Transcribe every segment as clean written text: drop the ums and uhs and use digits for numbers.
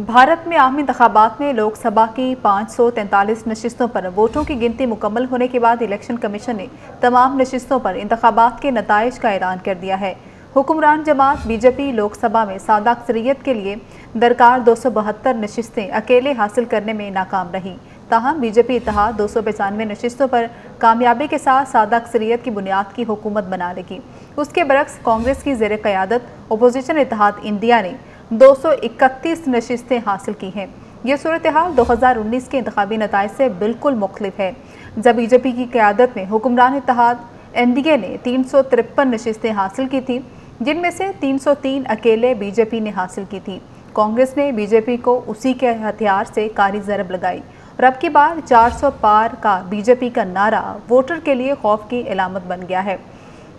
भारत में आम इंतखाबात में लोकसभा की 543 नशिस्तों पर वोटों की गिनती मुकम्मल होने के बाद इलेक्शन कमीशन ने तमाम नशिस्तों पर इंतखाबात के नताइज का ऐलान कर दिया है। हुक्मरान जमात बीजेपी लोकसभा में सादा अक्सरियत के लिए दरकार 272 नशिस्तें अकेले हासिल करने में नाकाम रही। ताहम बीजेपी इत्तेहाद 295 नशिस्तों पर कामयाबी के साथ सादा अक्सरियत की बुनियाद की हुकूमत बना लेगी। उसके बरक्स कांग्रेस की ज़ेर क़यादत अपोजिशन इत्तेहाद इंडिया ने 231 नशिस्तें हासिल की हैं। ये सूरत हाल 2019 के इंतखाबी नताइज से बिल्कुल मुख्तलिफ है, जब बीजेपी की क़यादत में हुक्मरान इत्तेहाद एनडीए ने 353 नशिस्तें हासिल की थी, जिनमें से 303 अकेले बीजेपी ने हासिल की थी। कांग्रेस ने बीजेपी को उसी के हथियार से कारी ज़रब लगाई और अब की बार 400 पार का बीजेपी का नारा वोटर के लिए खौफ की अलामत बन गया है।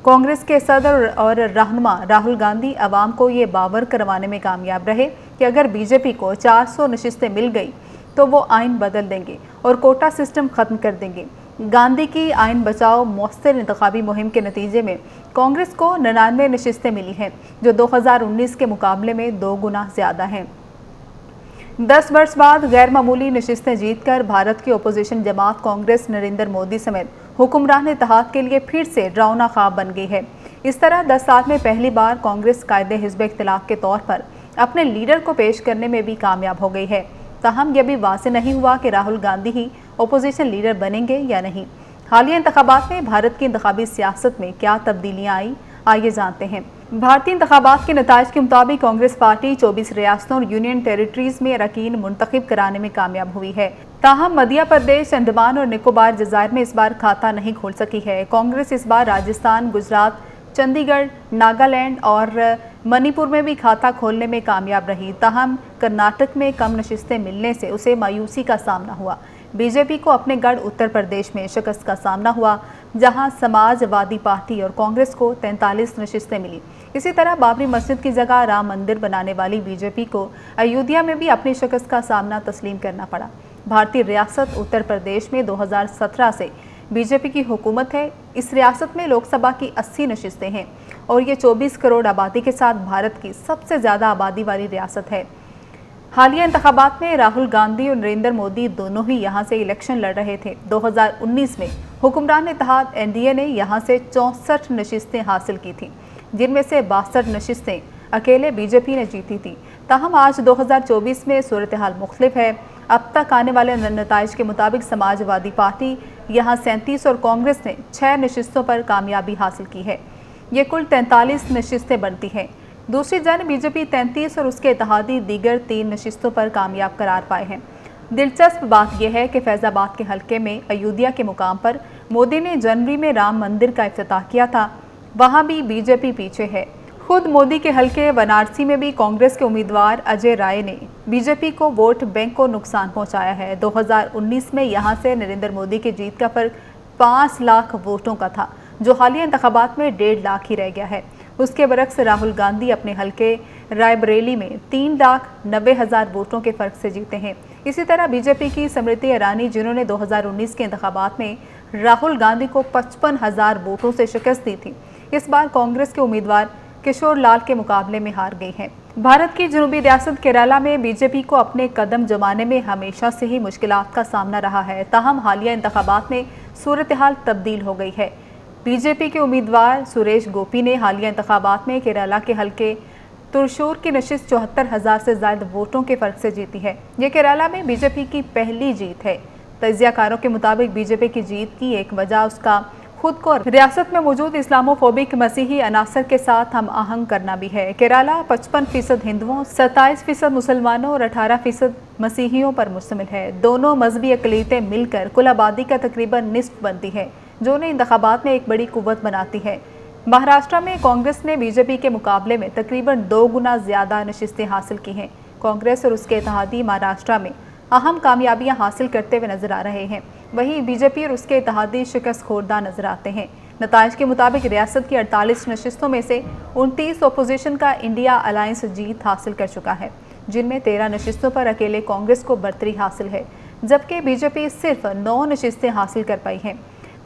कांग्रेस के सदर और रहनुमा राहुल गांधी अवाम को ये बावर करवाने में कामयाब रहे कि अगर बीजेपी को 400 नशिस्तें मिल गई तो वो आइन बदल देंगे और कोटा सिस्टम ख़त्म कर देंगे। गांधी की आइन बचाओ मौसर इंतखाबी मुहिम के नतीजे में कांग्रेस को 99 नशिस्तें मिली हैं, जो 2019 के मुकाबले में 2 गुना ज़्यादा हैं। 10 वर्ष बाद गैर मामूली नशिस्तें जीतकर भारत की अपोजिशन जमात कांग्रेस नरेंद्र मोदी समेत हुक्मरान इत्तेहाद के लिए फिर से डरावना ख्वाब बन गई है। इस तरह 10 साल में पहली बार कांग्रेस कायदे हिज़्ब इख्तिलाफ के तौर पर अपने लीडर को पेश करने में भी कामयाब हो गई है। ताहम यह भी वाज़ेह नहीं हुआ कि राहुल गांधी ही अपोजिशन लीडर बनेंगे या नहीं। हालिया इंतखाबात में भारत की इंतखाबी सियासत में क्या तब्दीलियाँ आई, आइए जानते हैं। भारतीय इंतखाबात के नताइज के मुताबिक कांग्रेस पार्टी 24 रियासतों और यूनियन टेरिटरीज में अरकान मुंतखब कराने में कामयाब हुई है। ताहम मध्य प्रदेश, अंडमान और निकोबार जज़ायर में इस बार खाता नहीं खोल सकी है। कांग्रेस इस बार राजस्थान, गुजरात, चंडीगढ़, नागालैंड और मणिपुर में भी खाता खोलने में कामयाब रही। ताहम कर्नाटक में कम नशिस्तें मिलने से उसे मायूसी का सामना हुआ। बीजेपी को अपने गढ़ उत्तर प्रदेश में शिकस्त का सामना हुआ, जहां समाजवादी पार्टी और कांग्रेस को 43 नशिस्तें मिली। इसी तरह बाबरी मस्जिद की जगह राम मंदिर बनाने वाली बीजेपी को अयोध्या में भी अपनी शिकस्त का सामना तस्लीम करना पड़ा। भारतीय रियासत उत्तर प्रदेश में 2017 से बीजेपी की हुकूमत है। इस रियासत में लोकसभा की 80 नशिस्तें हैं और ये 24 करोड़ आबादी के साथ भारत की सबसे ज़्यादा आबादी वाली रियासत है। हालिया इंतखाबात में राहुल गांधी और नरेंद्र मोदी दोनों ही यहां से इलेक्शन लड़ रहे थे। 2019 में हुक्मरान इत्तेहाद एनडीए ने यहां से 64 नशिस्तें हासिल की थी, जिनमें से 62 नशिस्तें अकेले बीजेपी ने जीती थी। ताहम आज 2024 में सूरत हाल मुख्तलिफ है। अब तक आने वाले नताइज के मुताबिक समाजवादी पार्टी यहाँ 37 और कांग्रेस ने 6 नशिस्तों पर कामयाबी हासिल की है। ये कुल 43 नशिस्तें बनती हैं। दूसरी जानब बीजेपी 33 और उसके इत्तेहादी दीगर 3 नशिस्तों पर कामयाब करार पाए हैं। दिलचस्प बात यह है कि फैज़ाबाद के हल्के में अयोध्या के मुकाम पर मोदी ने जनवरी में राम मंदिर का इफ्तिताह किया था, वहाँ भी बीजेपी पीछे है। खुद मोदी के हल्के वाराणसी में भी कांग्रेस के उम्मीदवार अजय राय ने बीजेपी को वोट बैंक को नुकसान पहुंचाया है। 2019 में यहां से नरेंद्र मोदी की जीत का फर्क 5 लाख वोटों का था, जो हालिया इंतखाबात में 1.5 लाख ही रह गया है। उसके बरक्स राहुल गांधी अपने हल्के रायबरेली में 3,90,000 वोटों के फर्क से जीते हैं। इसी तरह बीजेपी की स्मृति ईरानी, जिन्होंने 2019 के इंतखाबात में राहुल गांधी को 55,000 वोटों से शिकस्त दी थी, इस बार कांग्रेस के उम्मीदवार किशोर लाल के मुकाबले में हार गई हैं। भारत की जनूबी रियासत केरला में बीजेपी को अपने कदम जमाने में हमेशा से ही मुश्किलात का सामना रहा है। ताहम हालिया इंतखाबात में सूरत हाल तब्दील हो गई है। बीजेपी के उम्मीदवार सुरेश गोपी ने हालिया इंतखाबात में केरला के हल्के तुरशूर की नशिस्त 74,000 से ज़्यादा वोटों के फर्क से जीती है। ये केरला में बीजेपी की पहली जीत है। तजियाकारों के मुताबिक बीजेपी की जीत की एक वजह उसका खुद को रियासत में मौजूद इस्लामोफोबिक मसीही अनासर के साथ हम आहंग करना भी है। केरला 55% हिंदुओं, 27% मुसलमानों और 18% मसीहियों पर मुश्तमिल है। दोनों मजहबी अक़लियतें मिलकर कुल आबादी का तकरीबन निस्फ बनती है, जो उन्हें इंतखाबात में एक बड़ी कुव्वत बनाती है। महाराष्ट्र में कांग्रेस ने बीजेपी के मुकाबले में तकरीबन 2 गुना ज़्यादा नशिस्तें हासिल की हैं। कांग्रेस और उसके इत्तेहादी महाराष्ट्र में अहम कामयाबियां हासिल करते हुए नजर आ रहे हैं। वहीं बीजेपी और उसके इत्तेहादी शिकस्त खोरदा नजर आते हैं। नताइज के मुताबिक रियासत की 48 नशिस्तों में से 29 अपोजिशन का इंडिया अलायंस जीत हासिल कर चुका है, जिनमें 13 नशिस्तों पर अकेले कांग्रेस को बरतरी हासिल है, जबकि बीजेपी सिर्फ 9 नशिस्तें हासिल कर पाई हैं।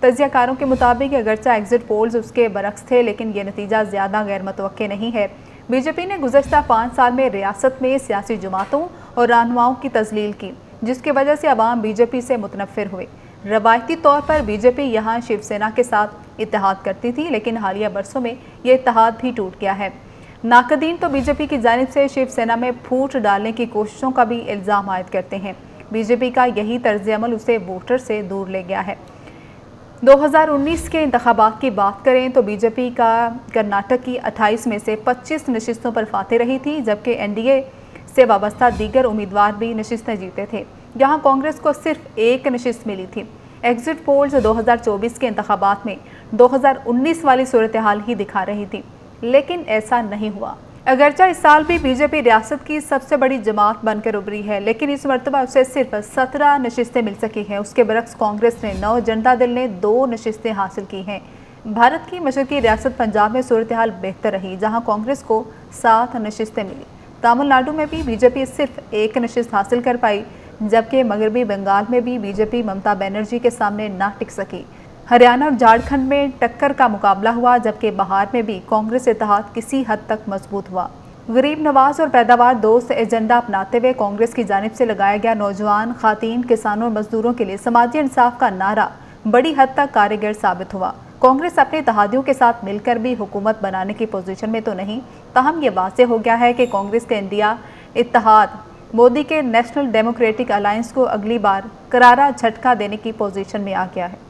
तजियाकारों के मुताबिक अगरचा एग्जिट पोल्स उसके बरक्स थे, लेकिन ये नतीजा ज़्यादा गैर मुतवक्के नहीं है। बीजेपी ने गुज़श्ता 5 साल में रियासत में सियासी जमातों और रहनुमाओं की तजलील की, जिसकी वजह से अवाम बीजेपी से मुतनफ़िर हुए। रवायती तौर पर बीजेपी यहाँ शिवसेना के साथ इत्तेहाद करती थी, लेकिन हालिया बरसों में ये इत्तेहाद भी टूट गया है। नाकदीन तो बीजेपी की जानिब से शिवसेना में फूट डालने की कोशिशों का भी इल्ज़ाम आयद करते हैं। बीजेपी का यही तर्ज अमल उसे वोटर से दूर ले गया है। 2019 के इंतखाबात की बात करें तो बीजेपी का कर्नाटक की 28 में से 25 नशिस्तों पर फातेह रही थी, जबकि एनडीए से वाबस्ता दीगर उम्मीदवार भी नशिस्तें जीते थे। यहाँ कांग्रेस को सिर्फ एक नशिस्त मिली थी। एग्जिट पोल्स 2024 के इंतखाबात में 2019 वाली सूरत हाल ही दिखा रही थी, लेकिन ऐसा नहीं हुआ। अगरचा इस साल भी बीजेपी रियासत की सबसे बड़ी जमात बनकर उभरी है, लेकिन इस मरतबा उसे सिर्फ 17 नशिस्तें मिल सकी हैं। उसके बरक्स कांग्रेस ने 9, जनता दल ने 2 नशिस्तें हासिल की हैं। भारत की मशरकी रियासत पंजाब में सूरत हाल बेहतर रही, जहां कांग्रेस को 7 नशिस्तें मिली। तमिलनाडु में भी बीजेपी सिर्फ 1 नशिस्त हासिल कर पाई, जबकि मगरबी बंगाल में भी बीजेपी ममता बनर्जी के सामने ना टिक सकी। हरियाणा और झारखंड में टक्कर का मुकाबला हुआ, जबकि बिहार में भी कांग्रेस इत्तेहाद किसी हद तक मजबूत हुआ। गरीब नवाज और पैदावार दोस्त एजेंडा अपनाते हुए कांग्रेस की जानिब से लगाया गया नौजवान, खातीन, किसानों और मजदूरों के लिए समाजी इंसाफ का नारा बड़ी हद तक कारगर साबित हुआ। कांग्रेस अपने इत्तेहादियों के साथ मिलकर भी हुकूमत बनाने की पोजीशन में तो नहीं, ताहम ये वाज़ेह हो गया है कि कांग्रेस के इंडिया इत्तेहाद मोदी के नेशनल डेमोक्रेटिक अलायंस को अगली बार करारा झटका देने की पोजीशन में आ गया है।